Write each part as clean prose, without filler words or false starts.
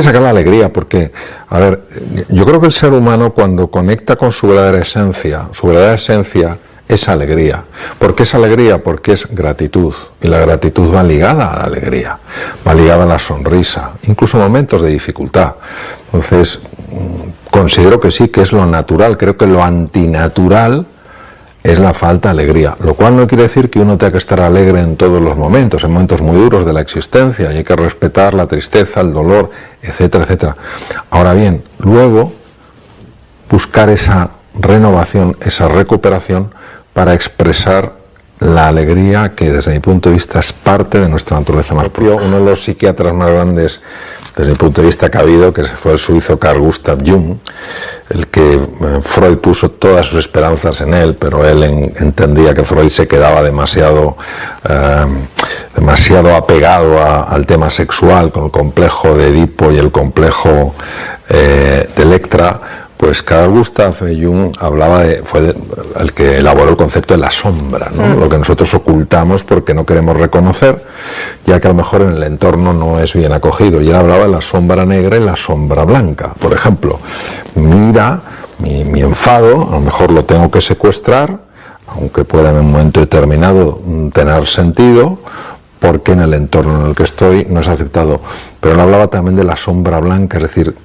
Sacar la alegría, porque, a ver, yo creo que el ser humano cuando conecta con su verdadera esencia es alegría. ¿Por qué es alegría? Porque es gratitud, y la gratitud va ligada a la alegría, va ligada a la sonrisa, incluso en momentos de dificultad. Entonces, considero que sí, que es lo natural. Creo que lo antinatural es la falta de alegría, lo cual no quiere decir que uno tenga que estar alegre en todos los momentos, en momentos muy duros de la existencia, y hay que respetar la tristeza, el dolor, etcétera, etcétera. Ahora bien, luego buscar esa renovación, esa recuperación para expresar la alegría que desde mi punto de vista es parte de nuestra naturaleza más profunda. Uno de los psiquiatras más grandes desde mi punto de vista que ha habido, que fue el suizo Carl Gustav Jung, el que Freud puso todas sus esperanzas en él, pero él entendía que Freud se quedaba demasiado apegado al tema sexual, con el complejo de Edipo y el complejo de Electra. Pues Carl Gustav Jung fue el que elaboró el concepto de la sombra, ¿no? Lo que nosotros ocultamos porque no queremos reconocer, ya que a lo mejor en el entorno no es bien acogido. Y él hablaba de la sombra negra y la sombra blanca. Por ejemplo, mira, mi enfado, a lo mejor lo tengo que secuestrar, aunque pueda en un momento determinado tener sentido, porque en el entorno en el que estoy no es aceptado. Pero él hablaba también de la sombra blanca, es decir,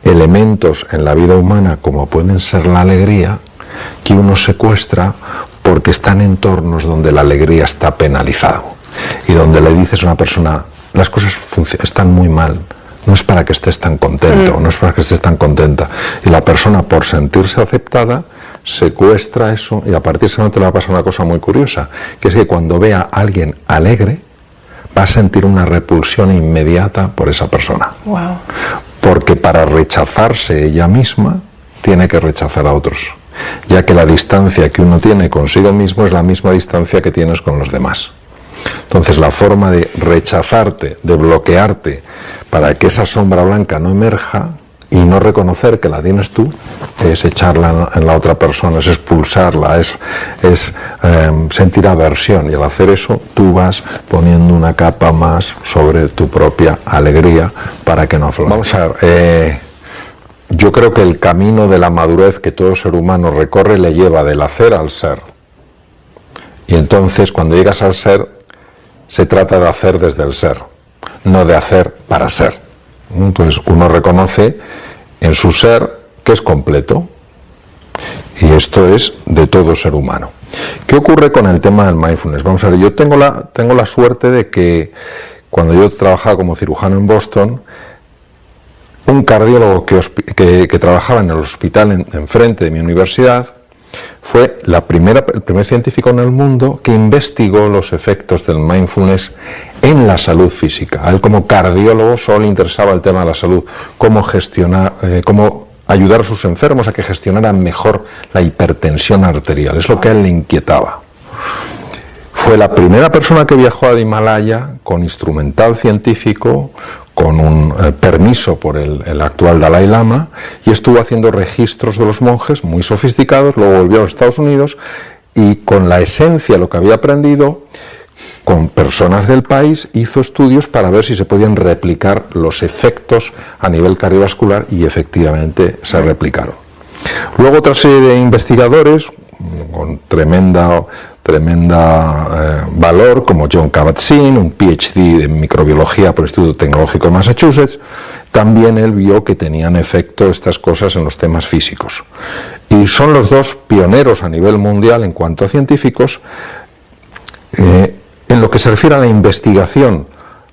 elementos en la vida humana como pueden ser la alegría, que uno secuestra porque están en entornos donde la alegría está penalizado y donde le dices a una persona, las cosas están muy mal, no es para que estés tan contento, no es para que estés tan contenta, y la persona, por sentirse aceptada, secuestra eso, y a partir de ese momento le va a pasar una cosa muy curiosa, que es que cuando vea a alguien alegre va a sentir una repulsión inmediata por esa persona. Wow. Porque para rechazarse ella misma tiene que rechazar a otros, ya que la distancia que uno tiene consigo mismo es la misma distancia que tienes con los demás. Entonces la forma de rechazarte, de bloquearte para que esa sombra blanca no emerja y no reconocer que la tienes tú, es echarla en la otra persona, es expulsarla, es sentir aversión, y al hacer eso tú vas poniendo una capa más sobre tu propia alegría para que no aflore. Vamos a ver, yo creo que el camino de la madurez que todo ser humano recorre le lleva del hacer al ser, y entonces cuando llegas al ser se trata de hacer desde el ser, no de hacer para ser. Entonces uno reconoce en su ser que es completo, y esto es de todo ser humano. ¿Qué ocurre con el tema del mindfulness? Vamos a ver, yo tengo la suerte de que cuando yo trabajaba como cirujano en Boston, un cardiólogo que trabajaba en el hospital enfrente de mi universidad fue el primer científico en el mundo que investigó los efectos del mindfulness en la salud física. A él como cardiólogo solo le interesaba el tema de la salud, cómo gestionar, cómo ayudar a sus enfermos a que gestionaran mejor la hipertensión arterial. Es lo que a él le inquietaba. Fue la primera persona que viajó al Himalaya con instrumental científico, con un permiso por el actual Dalai Lama, y estuvo haciendo registros de los monjes muy sofisticados. Luego volvió a los Estados Unidos y con la esencia, lo que había aprendido, con personas del país, hizo estudios para ver si se podían replicar los efectos a nivel cardiovascular, y efectivamente se replicaron. Luego otra serie de investigadores con tremenda valor, como John Kabat-Zinn, un PhD en microbiología por el Instituto Tecnológico de Massachusetts, también él vio que tenían efecto estas cosas en los temas físicos. Y son los dos pioneros a nivel mundial en cuanto a científicos en lo que se refiere a la investigación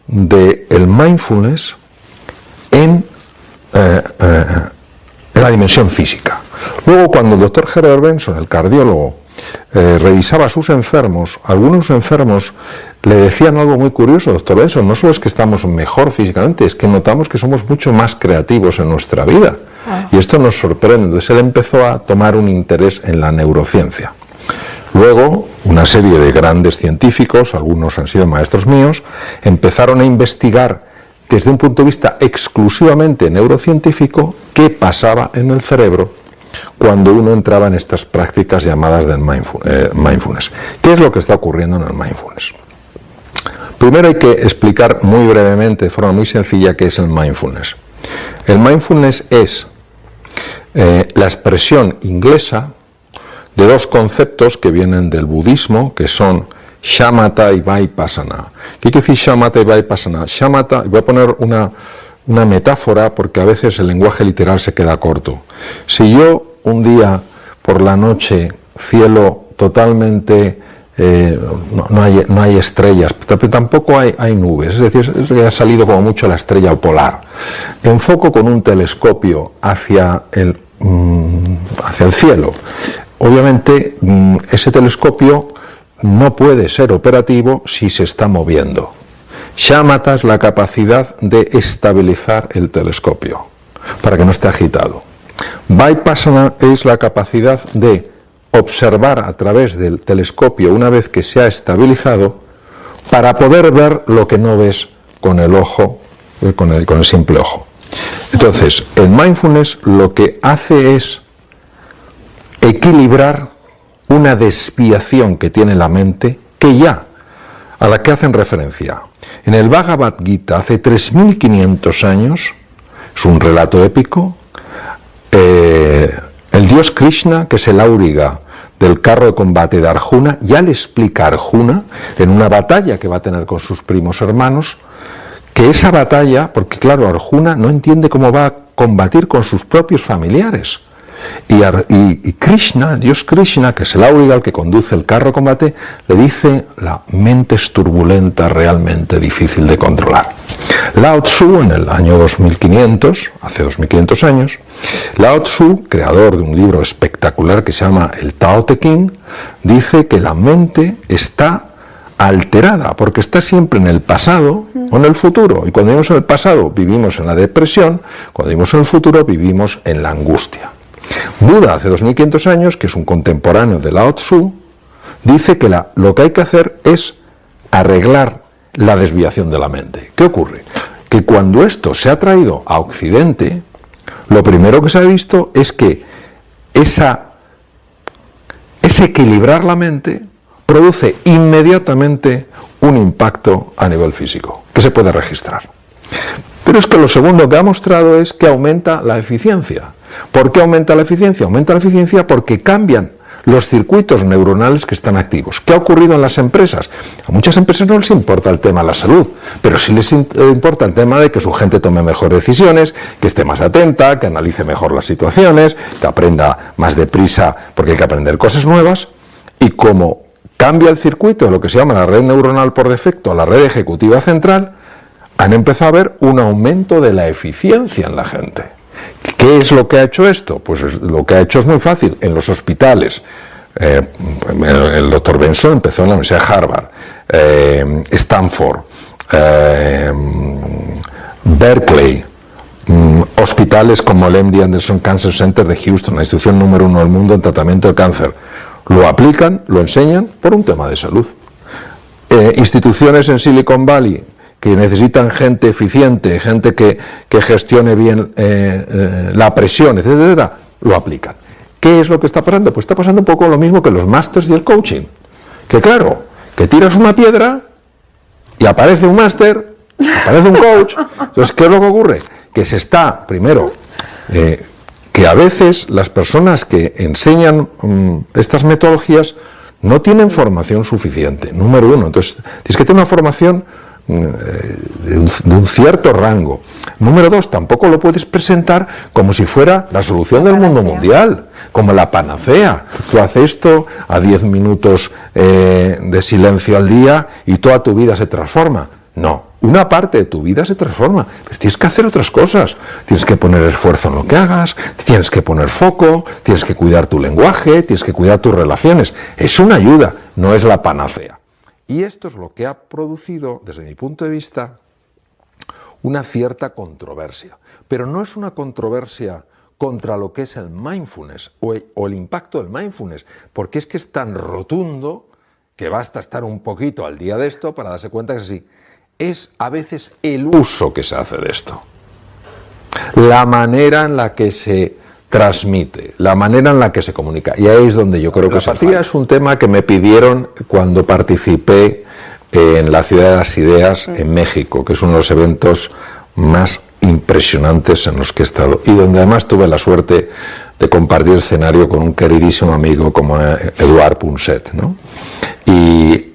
del mindfulness en la dimensión física. Luego, cuando el doctor Herbert Benson, el cardiólogo, revisaba a sus enfermos, algunos enfermos le decían algo muy curioso: doctor Benson, no solo es que estamos mejor físicamente, es que notamos que somos mucho más creativos en nuestra vida. Y esto nos sorprende. Entonces él empezó a tomar un interés en la neurociencia. Luego, una serie de grandes científicos, algunos han sido maestros míos, empezaron a investigar desde un punto de vista exclusivamente neurocientífico qué pasaba en el cerebro cuando uno entraba en estas prácticas llamadas del mindfulness. ¿Qué es lo que está ocurriendo en el mindfulness? Primero hay que explicar muy brevemente, de forma muy sencilla, qué es el mindfulness. El mindfulness es la expresión inglesa de dos conceptos que vienen del budismo, que son shamatha y vipassana. ¿Qué quiere decir shamatha y vipassana? Shamatha, voy a poner una metáfora porque a veces el lenguaje literal se queda corto. Si yo un día por la noche, cielo totalmente, no hay estrellas, pero tampoco hay nubes, es decir, es que ha salido como mucho la estrella polar, enfoco con un telescopio hacia el cielo. Obviamente ese telescopio no puede ser operativo si se está moviendo. Shamatha es la capacidad de estabilizar el telescopio para que no esté agitado. Vipassana es la capacidad de observar a través del telescopio una vez que se ha estabilizado para poder ver lo que no ves con el ojo, con el simple ojo. Entonces, el mindfulness lo que hace es equilibrar una desviación que tiene la mente a la que hacen referencia. En el Bhagavad Gita, hace 3.500 años, es un relato épico, el dios Krishna, que es el auriga del carro de combate de Arjuna, ya le explica a Arjuna, en una batalla que va a tener con sus primos hermanos, que esa batalla, porque claro, Arjuna no entiende cómo va a combatir con sus propios familiares. Y Krishna, Dios Krishna, que es el auriga, el que conduce el carro de combate, le dice: la mente es turbulenta, realmente difícil de controlar. Lao Tzu, en el año 2500, hace 2500 años, Lao Tzu, creador de un libro espectacular que se llama el Tao Te Ching, dice que la mente está alterada, porque está siempre en el pasado o en el futuro. Y cuando vivimos en el pasado vivimos en la depresión, cuando vivimos en el futuro vivimos en la angustia. Buda, hace 2500 años, que es un contemporáneo de Lao Tzu, dice que lo que hay que hacer es arreglar la desviación de la mente. ¿Qué ocurre? Que cuando esto se ha traído a Occidente, lo primero que se ha visto es que ese equilibrar la mente produce inmediatamente un impacto a nivel físico, que se puede registrar. Pero es que lo segundo que ha mostrado es que aumenta la eficiencia. ¿Por qué aumenta la eficiencia? Aumenta la eficiencia porque cambian los circuitos neuronales que están activos. ¿Qué ha ocurrido en las empresas? A muchas empresas no les importa el tema de la salud, pero sí les importa el tema de que su gente tome mejores decisiones, que esté más atenta, que analice mejor las situaciones, que aprenda más deprisa porque hay que aprender cosas nuevas. Y como cambia el circuito, lo que se llama la red neuronal por defecto, la red ejecutiva central, han empezado a ver un aumento de la eficiencia en la gente. ¿Qué es lo que ha hecho esto? Pues lo que ha hecho es muy fácil. En los hospitales, el doctor Benson empezó en la Universidad de Harvard, Stanford, Berkeley, hospitales como el MD Anderson Cancer Center de Houston, la institución número 1 del mundo en tratamiento de cáncer, lo aplican, lo enseñan por un tema de salud. Instituciones en Silicon Valley que necesitan gente eficiente, gente que gestione bien la presión, etcétera, lo aplican. ¿Qué es lo que está pasando? Pues está pasando un poco lo mismo que los másters y el coaching. Que claro, que tiras una piedra y aparece un máster, aparece un coach. Entonces, ¿qué es lo que ocurre? Que se está, primero, que a veces las personas que enseñan estas metodologías no tienen formación suficiente, número uno. Entonces, tienes que tener una formación de un cierto rango. Número dos, tampoco lo puedes presentar como si fuera la solución del mundo mundial, como la panacea. Tú haces esto a 10 minutos de silencio al día y toda tu vida se transforma. No, una parte de tu vida se transforma, pero tienes que hacer otras cosas. Tienes que poner esfuerzo en lo que hagas, tienes que poner foco, tienes que cuidar tu lenguaje, tienes que cuidar tus relaciones. Es una ayuda, no es la panacea. Y esto es lo que ha producido, desde mi punto de vista, una cierta controversia. Pero no es una controversia contra lo que es el mindfulness o el impacto del mindfulness, porque es que es tan rotundo que basta estar un poquito al día de esto para darse cuenta que es así. Es a veces el uso que se hace de esto, la manera en la que se transmite, la manera en la que se comunica, y ahí es donde yo creo que se falla. Es un tema que me pidieron cuando participé en la Ciudad de las Ideas en México, que es uno de los eventos más impresionantes en los que he estado y donde además tuve la suerte de compartir escenario con un queridísimo amigo como Eduard Punset, ¿no? Y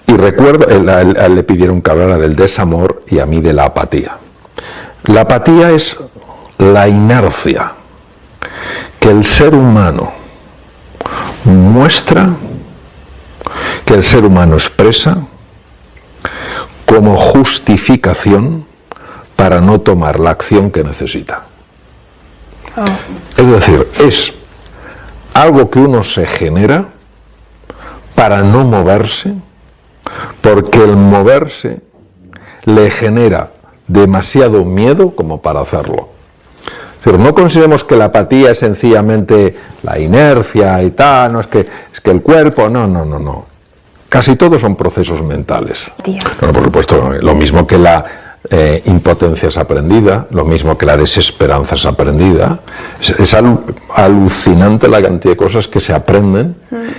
recuerdo, a él le pidieron que hablara del desamor y a mí de la apatía. La apatía es la inercia que el ser humano muestra, que el ser humano expresa como justificación para no tomar la acción que necesita. Es decir, es algo que uno se genera para no moverse, porque el moverse le genera demasiado miedo como para hacerlo. Pero no consideremos que la apatía es sencillamente la inercia y tal, no es que el cuerpo, no. Casi todos son procesos mentales. Bueno, por supuesto, lo mismo que la impotencia es aprendida, lo mismo que la desesperanza es aprendida. Es alucinante la cantidad de cosas que se aprenden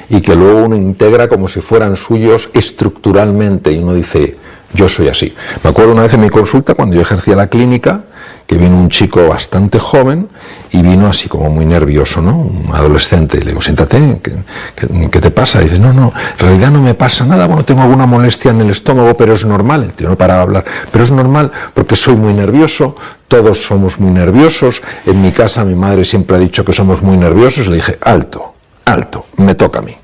y que luego uno integra como si fueran suyos estructuralmente y uno dice, yo soy así. Me acuerdo una vez en mi consulta, cuando yo ejercía la clínica, que vino un chico bastante joven y vino así como muy nervioso, ¿no? Un adolescente. Y le digo, siéntate, ¿qué te pasa? Y dice, no, en realidad no me pasa nada, bueno, tengo alguna molestia en el estómago, pero es normal. El tío no paraba de hablar, pero es normal porque soy muy nervioso, todos somos muy nerviosos, en mi casa mi madre siempre ha dicho que somos muy nerviosos. Le dije, alto, me toca a mí.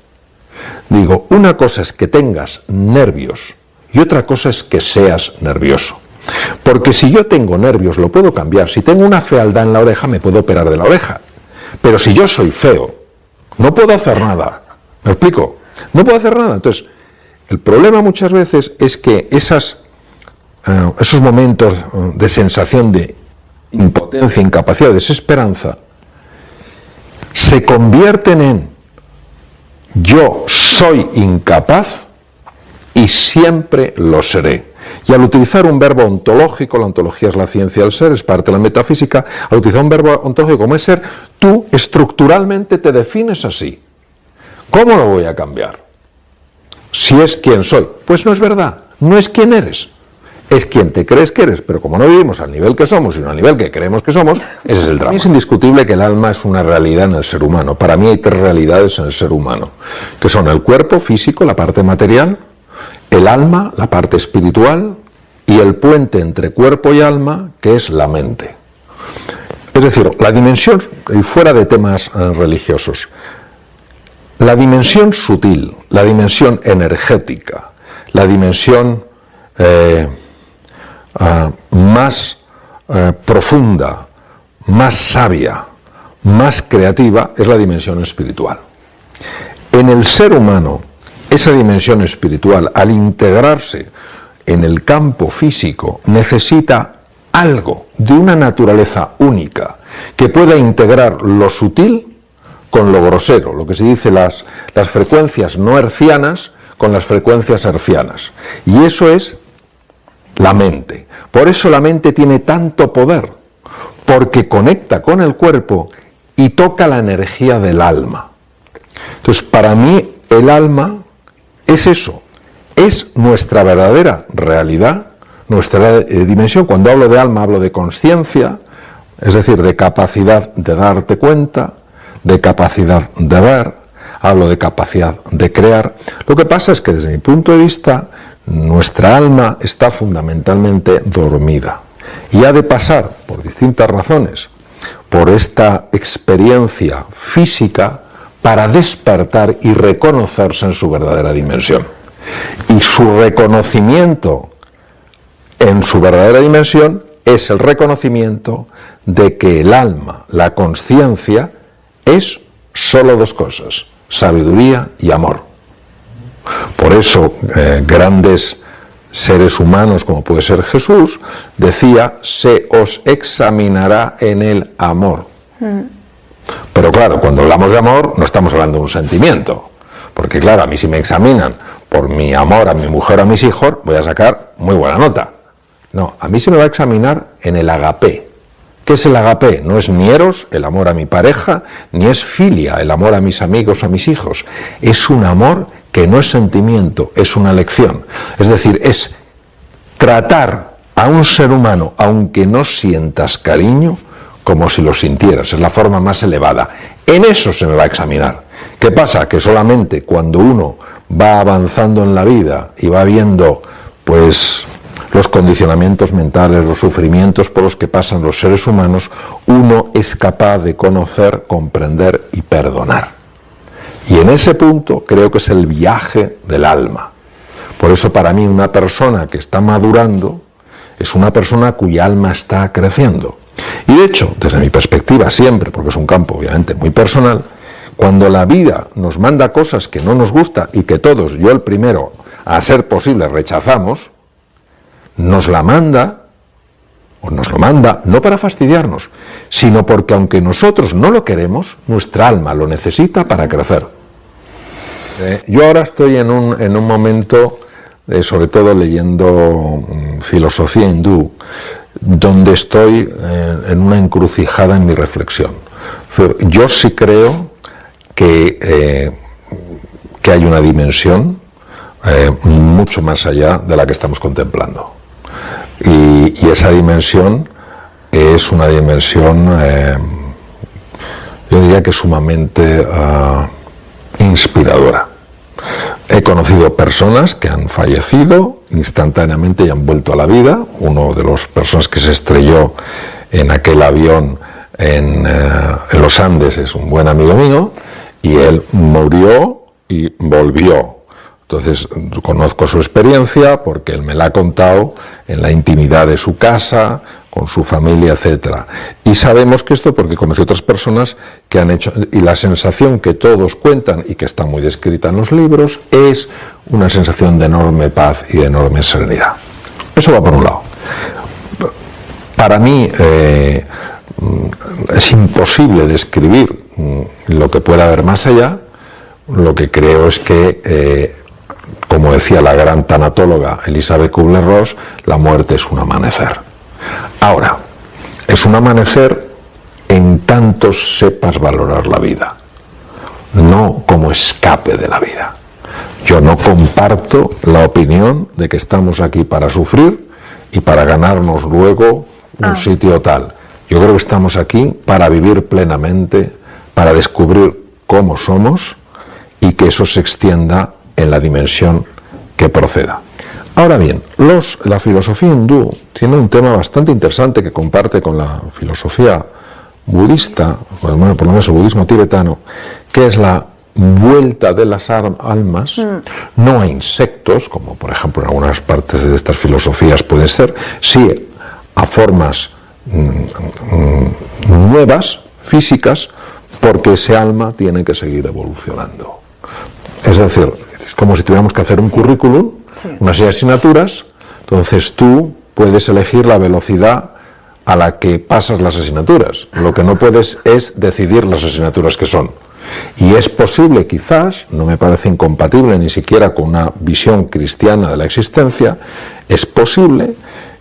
Digo, una cosa es que tengas nervios y otra cosa es que seas nervioso. Porque si yo tengo nervios lo puedo cambiar. Si tengo una fealdad en la oreja me puedo operar de la oreja. Pero si yo soy feo, no puedo hacer nada. ¿Me explico? No puedo hacer nada. Entonces, el problema muchas veces es que esos momentos de sensación de impotencia, incapacidad, desesperanza, se convierten en yo soy incapaz y siempre lo seré. Y al utilizar un verbo ontológico, la ontología es la ciencia del ser, es parte de la metafísica, al utilizar un verbo ontológico como es ser, tú estructuralmente te defines así. ¿Cómo lo voy a cambiar? Si es quien soy. Pues no es verdad, no es quien eres, es quien te crees que eres, pero como no vivimos al nivel que somos, sino al nivel que creemos que somos, ese es el drama. Es indiscutible que el alma es una realidad en el ser humano. Para mí hay tres realidades en el ser humano, que son el cuerpo físico, la parte material, el alma, la parte espiritual, y el puente entre cuerpo y alma, que es la mente. Es decir, la dimensión, y fuera de temas religiosos, la dimensión sutil, la dimensión energética, la dimensión más profunda, más sabia, más creativa, es la dimensión espiritual. En el ser humano, esa dimensión espiritual, al integrarse en el campo físico, necesita algo de una naturaleza única que pueda integrar lo sutil con lo grosero, lo que se dice las frecuencias no hercianas con las frecuencias hercianas. Y eso es la mente. Por eso la mente tiene tanto poder, porque conecta con el cuerpo y toca la energía del alma. Entonces, para mí, el alma es eso, es nuestra verdadera realidad, nuestra dimensión. Cuando hablo de alma hablo de consciencia, es decir, de capacidad de darte cuenta, de capacidad de ver, hablo de capacidad de crear. Lo que pasa es que desde mi punto de vista nuestra alma está fundamentalmente dormida y ha de pasar por distintas razones por esta experiencia física para despertar y reconocerse en su verdadera dimensión. Y su reconocimiento en su verdadera dimensión es el reconocimiento de que el alma, la consciencia, es solo dos cosas: sabiduría y amor. Por eso grandes seres humanos como puede ser Jesús decía: se os examinará en el amor. Pero claro, cuando hablamos de amor no estamos hablando de un sentimiento, porque claro, a mí si me examinan por mi amor a mi mujer o a mis hijos voy a sacar muy buena nota. No, a mí se me va a examinar en el agapé. ¿Qué es el agapé? No es ni eros, el amor a mi pareja, ni es filia, el amor a mis amigos o a mis hijos. Es un amor que no es sentimiento, es una elección. Es decir, es tratar a un ser humano, aunque no sientas cariño, como si lo sintieras, es la forma más elevada. En eso se me va a examinar. ¿Qué pasa? Que solamente cuando uno va avanzando en la vida y va viendo, pues, los condicionamientos mentales, los sufrimientos por los que pasan los seres humanos, uno es capaz de conocer, comprender y perdonar. Y en ese punto creo que es el viaje del alma. Por eso para mí una persona que está madurando es una persona cuya alma está creciendo. Y de hecho, desde mi perspectiva siempre, porque es un campo obviamente muy personal, cuando la vida nos manda cosas que no nos gusta y que todos, yo el primero, a ser posible, rechazamos, nos la manda, o nos lo manda, no para fastidiarnos, sino porque aunque nosotros no lo queremos, nuestra alma lo necesita para crecer. Yo ahora estoy en un momento, sobre todo leyendo filosofía hindú, donde estoy en una encrucijada en mi reflexión. Yo sí creo que hay una dimensión mucho más allá de la que estamos contemplando. Y esa dimensión es una dimensión, yo diría que sumamente inspiradora. He conocido personas que han fallecido instantáneamente y han vuelto a la vida. Uno de las personas que se estrelló en aquel avión en los Andes es un buen amigo mío, y él murió y volvió. Entonces conozco su experiencia porque él me la ha contado en la intimidad de su casa, con su familia, etcétera. Y sabemos que esto porque conocí otras personas que han hecho, y la sensación que todos cuentan y que está muy descrita en los libros, es una sensación de enorme paz y de enorme serenidad. Eso va por un lado. Para mí es imposible describir lo que pueda haber más allá. Lo que creo es que como decía la gran tanatóloga Elizabeth Kubler-Ross, la muerte es un amanecer. Ahora, es un amanecer en tanto sepas valorar la vida, no como escape de la vida. Yo no comparto la opinión de que estamos aquí para sufrir y para ganarnos luego un sitio tal. Yo creo que estamos aquí para vivir plenamente, para descubrir cómo somos y que eso se extienda en la dimensión que proceda. Ahora bien, la filosofía hindú tiene un tema bastante interesante que comparte con la filosofía budista, bueno, por lo menos el budismo tibetano, que es la vuelta de las almas, no a insectos, como por ejemplo en algunas partes de estas filosofías puede ser, sí a formas nuevas, físicas, porque ese alma tiene que seguir evolucionando. Es decir, es como si tuviéramos que hacer un currículum, una serie de asignaturas, entonces tú puedes elegir la velocidad a la que pasas las asignaturas. Lo que no puedes es decidir las asignaturas que son. Y es posible, quizás, no me parece incompatible ni siquiera con una visión cristiana de la existencia, es posible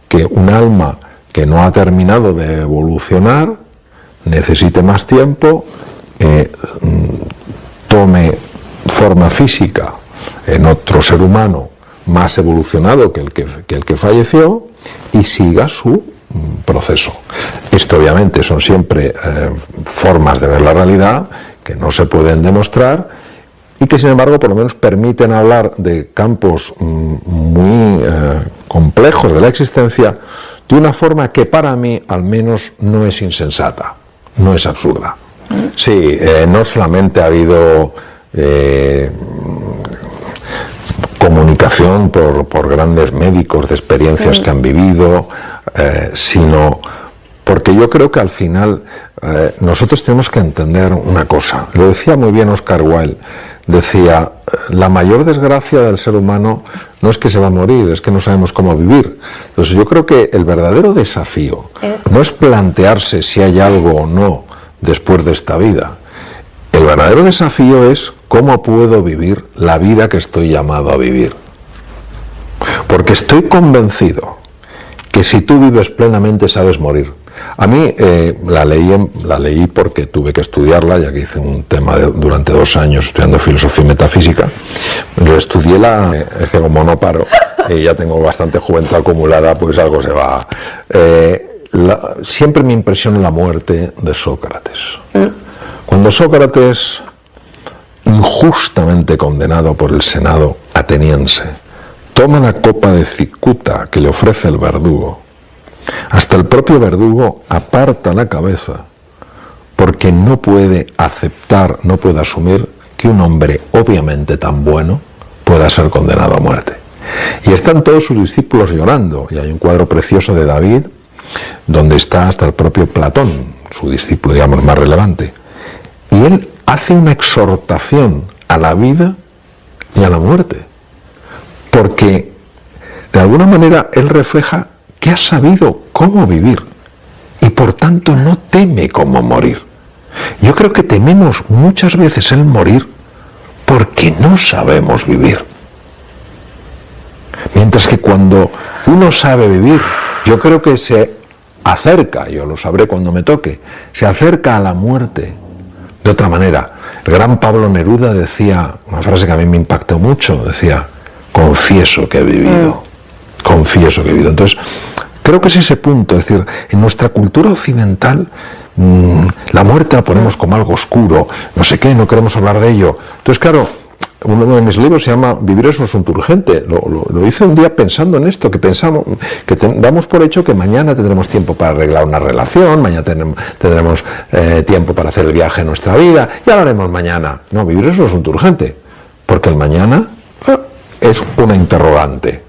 que un alma que no ha terminado de evolucionar necesite más tiempo, tome forma física en otro ser humano más evolucionado que el que falleció y siga su proceso. Esto obviamente son siempre formas de ver la realidad que no se pueden demostrar y que sin embargo por lo menos permiten hablar de campos muy complejos de la existencia de una forma que para mí al menos no es insensata, no es absurda. Sí, no solamente ha habido comunicación por grandes médicos de experiencias que han vivido, sino porque yo creo que al final nosotros tenemos que entender una cosa. Lo decía muy bien Oscar Wilde, decía, la mayor desgracia del ser humano no es que se va a morir, es que no sabemos cómo vivir. Entonces yo creo que el verdadero desafío no es plantearse si hay algo o no después de esta vida. El verdadero desafío es cómo puedo vivir la vida que estoy llamado a vivir. Porque estoy convencido que si tú vives plenamente sabes morir. A mí la leí porque tuve que estudiarla, ya que hice un tema durante 2 años estudiando filosofía y metafísica. Lo estudié, es que como no paro, y ya tengo bastante juventud acumulada, pues algo se va. Siempre me impresiona la muerte de Sócrates. Cuando Sócrates, injustamente condenado por el Senado ateniense, toma la copa de cicuta que le ofrece el verdugo, hasta el propio verdugo aparta la cabeza porque no puede aceptar, no puede asumir que un hombre obviamente tan bueno pueda ser condenado a muerte. Y están todos sus discípulos llorando, y hay un cuadro precioso de David donde está hasta el propio Platón, su discípulo, digamos, más relevante. Y él hace una exhortación a la vida y a la muerte, porque de alguna manera él refleja que ha sabido cómo vivir y por tanto no teme cómo morir. Yo creo que tememos muchas veces el morir porque no sabemos vivir. Mientras que cuando uno sabe vivir, yo creo que se acerca, yo lo sabré cuando me toque, se acerca a la muerte de otra manera. El gran Pablo Neruda decía, una frase que a mí me impactó mucho, decía, confieso que he vivido, confieso que he vivido. Entonces, creo que es ese punto, es decir, en nuestra cultura occidental, la muerte la ponemos como algo oscuro, no sé qué, no queremos hablar de ello. Entonces, claro, uno de mis libros se llama Vivir es un asunto urgente. Lo hice un día pensando en esto, que pensamos, que damos por hecho que mañana tendremos tiempo para arreglar una relación, mañana tendremos tiempo para hacer el viaje en nuestra vida, ya lo haremos mañana. No, vivir es un asunto urgente, porque el mañana es una interrogante.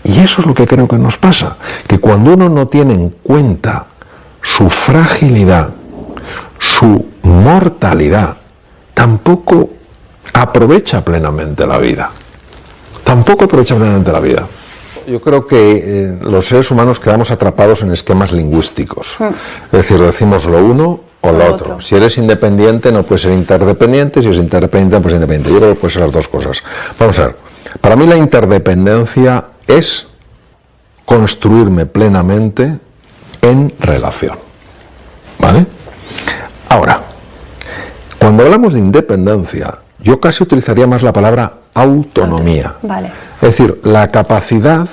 Y eso es lo que creo que nos pasa, que cuando uno no tiene en cuenta su fragilidad, su mortalidad, tampoco aprovecha plenamente la vida. Tampoco aprovecha plenamente la vida. Yo creo que los seres humanos quedamos atrapados en esquemas lingüísticos. Es decir, decimos lo uno o lo otro. Si eres independiente no puedes ser interdependiente, si eres interdependiente no puedes ser independiente. Yo creo que pueden ser las dos cosas. Vamos a ver, para mí la interdependencia es construirme plenamente en relación. ¿Vale? Ahora, cuando hablamos de independencia, yo casi utilizaría más la palabra autonomía. Vale. Es decir, la capacidad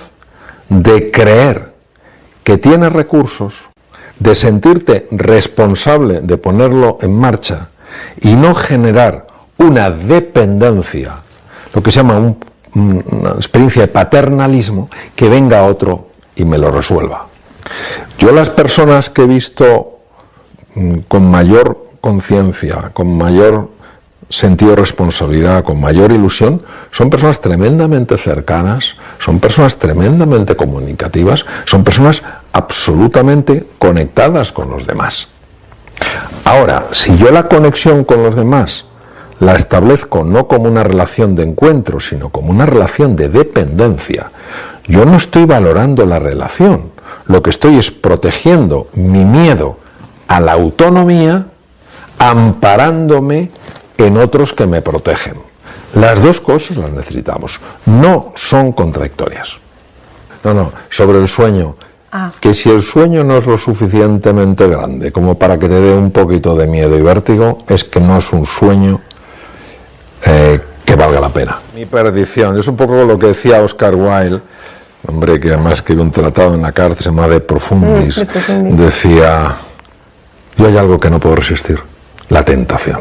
de creer que tienes recursos, de sentirte responsable de ponerlo en marcha y no generar una dependencia, lo que se llama una experiencia de paternalismo, que venga otro y me lo resuelva. Yo las personas que he visto con mayor conciencia, con mayor sentido de responsabilidad, con mayor ilusión, son personas tremendamente cercanas, son personas tremendamente comunicativas, son personas absolutamente conectadas con los demás. Ahora, si yo la conexión con los demás la establezco no como una relación de encuentro, sino como una relación de dependencia, yo no estoy valorando la relación, lo que estoy es protegiendo mi miedo a la autonomía, amparándome en otros que me protegen. Las dos cosas las necesitamos, no son contradictorias. No, sobre el sueño, que si el sueño no es lo suficientemente grande como para que te dé un poquito de miedo y vértigo, es que no es un sueño que valga la pena. Mi perdición, es un poco lo que decía Oscar Wilde, hombre que además escribió un tratado en la cárcel, se llama De Profundis, decía, yo hay algo que no puedo resistir, la tentación.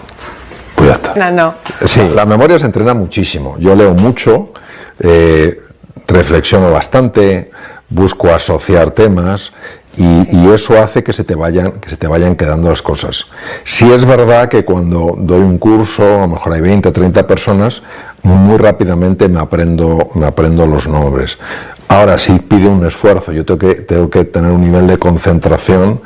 Pues ya está. No. Sí, la memoria se entrena muchísimo. Yo leo mucho, reflexiono bastante, busco asociar temas y eso hace que se te vayan quedando las cosas. Sí es verdad que cuando doy un curso, a lo mejor hay 20 o 30 personas, muy rápidamente me aprendo los nombres. Ahora sí pide un esfuerzo, yo tengo que tener un nivel de concentración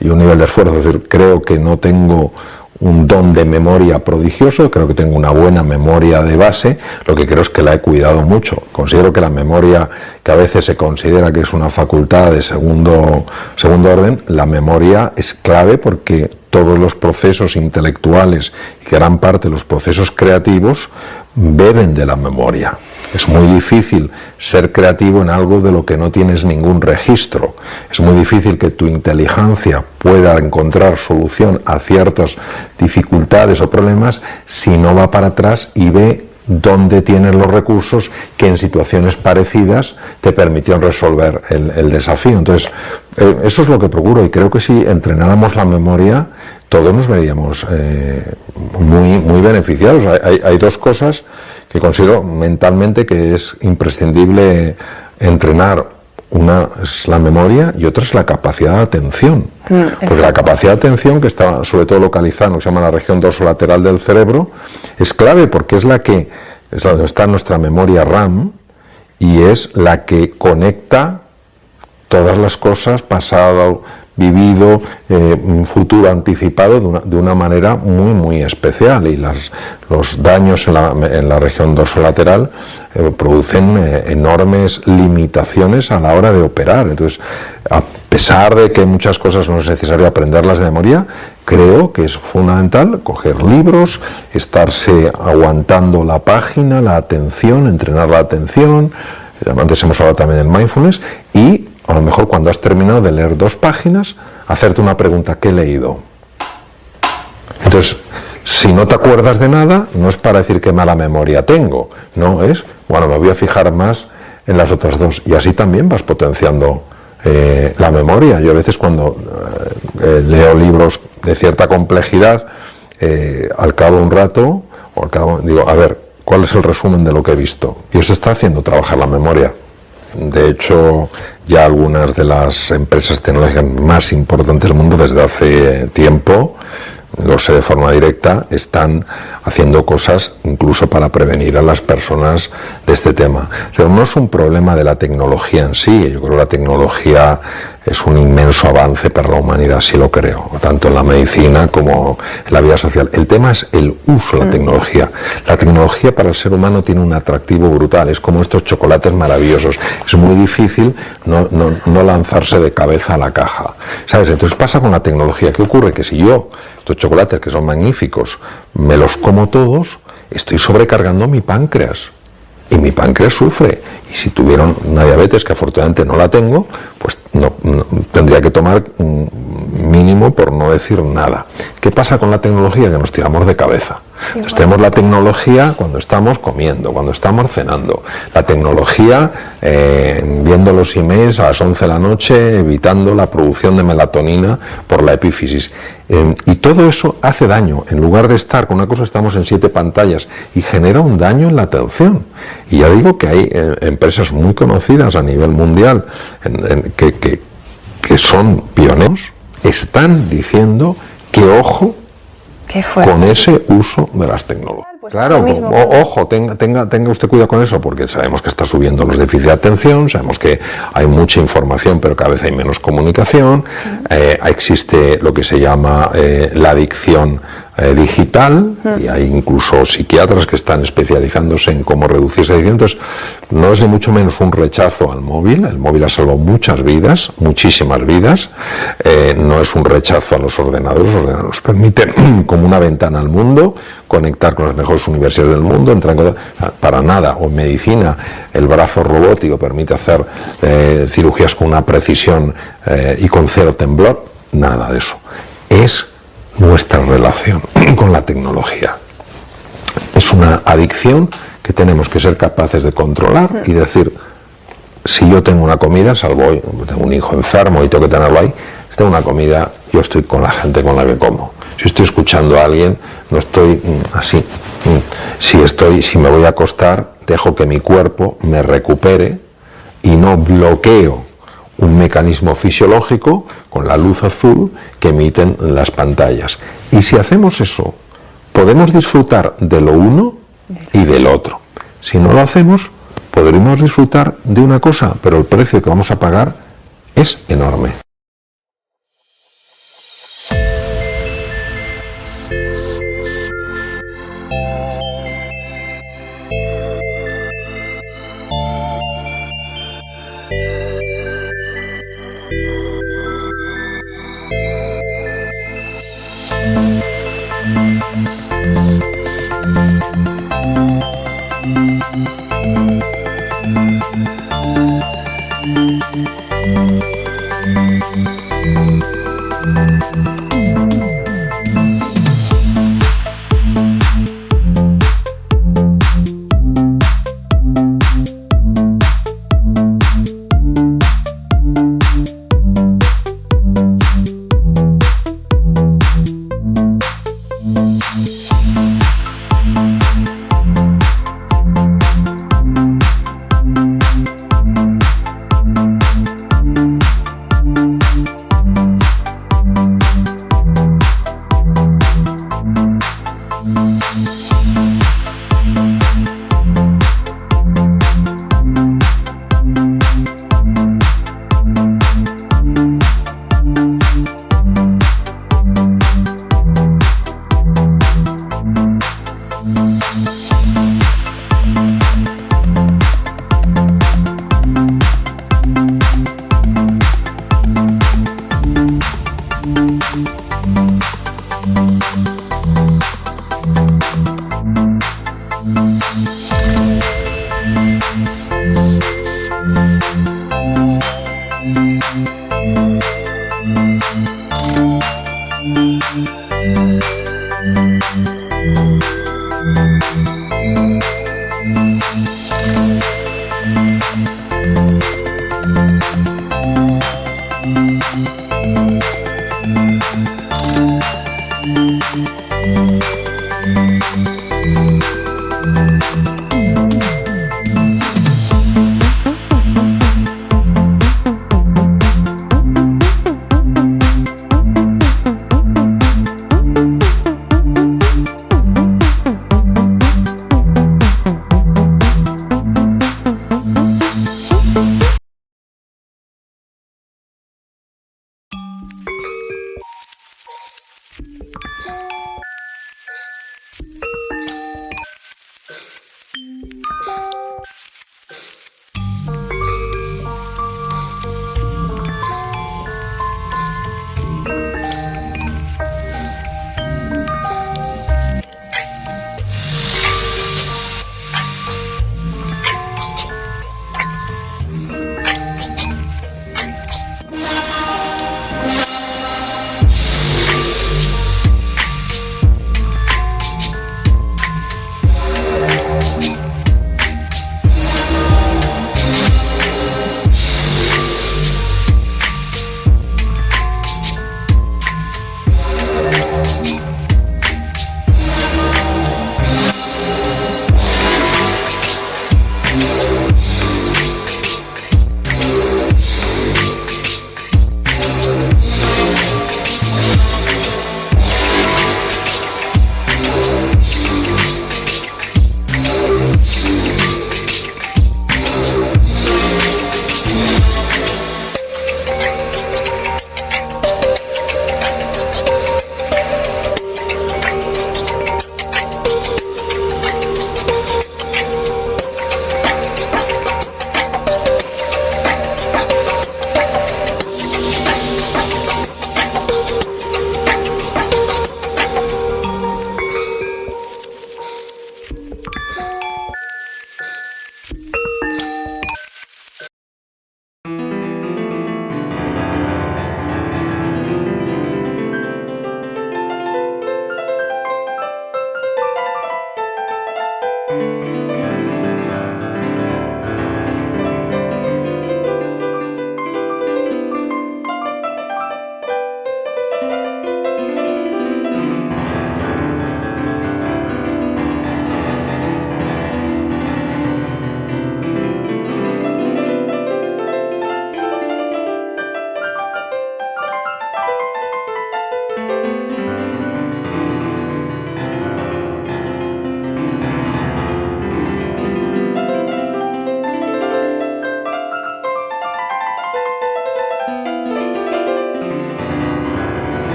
y un nivel de esfuerzo, es decir, creo que no tengo un don de memoria prodigioso, creo que tengo una buena memoria de base, lo que creo es que la he cuidado mucho. Considero que la memoria, que a veces se considera que es una facultad de segundo orden, la memoria es clave porque todos los procesos intelectuales y gran parte de los procesos creativos beben de la memoria. Es muy difícil ser creativo en algo de lo que no tienes ningún registro. Es muy difícil que tu inteligencia pueda encontrar solución a ciertas dificultades o problemas si no va para atrás y ve dónde tienes los recursos que en situaciones parecidas te permitieron resolver el desafío. Entonces, eso es lo que procuro, y creo que si entrenáramos la memoria, todos nos veríamos muy beneficiados. Hay dos cosas que considero mentalmente que es imprescindible entrenar. Una es la memoria y otra es la capacidad de atención. Porque la capacidad de atención, que está sobre todo localizada en lo que se llama la región dorsolateral del cerebro, es clave porque es donde está nuestra memoria RAM, y es la que conecta todas las cosas, pasado, vivido, futuro anticipado, de una manera muy especial, y los daños en la región dorsolateral producen enormes limitaciones a la hora de operar. Entonces, a pesar de que muchas cosas no es necesario aprenderlas de memoria, creo que es fundamental coger libros, estarse aguantando la página, la atención, entrenar la atención. Antes hemos hablado también del mindfulness, y a lo mejor cuando has terminado de leer 2 páginas, hacerte una pregunta: ¿qué he leído? Entonces, si no te acuerdas de nada, no es para decir qué mala memoria tengo, no, es, bueno, me voy a fijar más en las otras 2, y así también vas potenciando la memoria. Yo a veces cuando leo libros de cierta complejidad, al cabo de un rato, digo, a ver, ¿cuál es el resumen de lo que he visto? Y eso está haciendo trabajar la memoria. De hecho, ya algunas de las empresas tecnológicas más importantes del mundo desde hace tiempo, lo sé de forma directa, están haciendo cosas incluso para prevenir a las personas de este tema. Pero no es un problema de la tecnología en sí. Yo creo que la tecnología es un inmenso avance para la humanidad, sí lo creo, tanto en la medicina como en la vida social. El tema es el uso de la tecnología. La tecnología para el ser humano tiene un atractivo brutal, es como estos chocolates maravillosos. Es muy difícil no lanzarse de cabeza a la caja, ¿sabes? Entonces pasa con la tecnología. ¿Qué ocurre? Que si yo, estos chocolates que son magníficos, me los como todos, estoy sobrecargando mi páncreas. Y mi páncreas sufre. Y si tuviera una diabetes, que afortunadamente no la tengo, pues no tendría que tomar mínimo, por no decir nada. ¿Qué pasa con la tecnología? Que nos tiramos de cabeza. Entonces tenemos la tecnología cuando estamos comiendo, cuando estamos cenando. La tecnología viendo los emails a las 11 de la noche, evitando la producción de melatonina por la epífisis. Y todo eso hace daño. En lugar de estar con una cosa, estamos en 7 pantallas y genera un daño en la atención. Y ya digo que hay empresas muy conocidas a nivel mundial que son pioneros, están diciendo que ojo con ese uso de las tecnologías. Pues claro, ojo, tenga usted cuidado con eso, porque sabemos que está subiendo los déficits de atención, sabemos que hay mucha información, pero cada vez hay menos comunicación, existe lo que se llama la adicción digital, y hay incluso psiquiatras que están especializándose en cómo reducir esa adicción. Entonces, no es ni mucho menos un rechazo al móvil. El móvil ha salvado muchas vidas, muchísimas vidas. No es un rechazo a los ordenadores. Los ordenadores nos permiten, como una ventana al mundo, conectar con las mejores universidades del mundo, entrar en para nada. O en medicina, el brazo robótico permite hacer cirugías con una precisión y con 0 temblor. Nada de eso. Es nuestra relación con la tecnología. Es una adicción que tenemos que ser capaces de controlar y decir, si yo tengo una comida, salvo hoy, tengo un hijo enfermo y tengo que tenerlo ahí, si tengo una comida, yo estoy con la gente con la que como. Si estoy escuchando a alguien, no estoy así. Si me voy a acostar, dejo que mi cuerpo me recupere y no bloqueo un mecanismo fisiológico con la luz azul que emiten las pantallas. Y si hacemos eso, podemos disfrutar de lo uno y del otro. Si no lo hacemos, podremos disfrutar de una cosa, pero el precio que vamos a pagar es enorme. Thank you.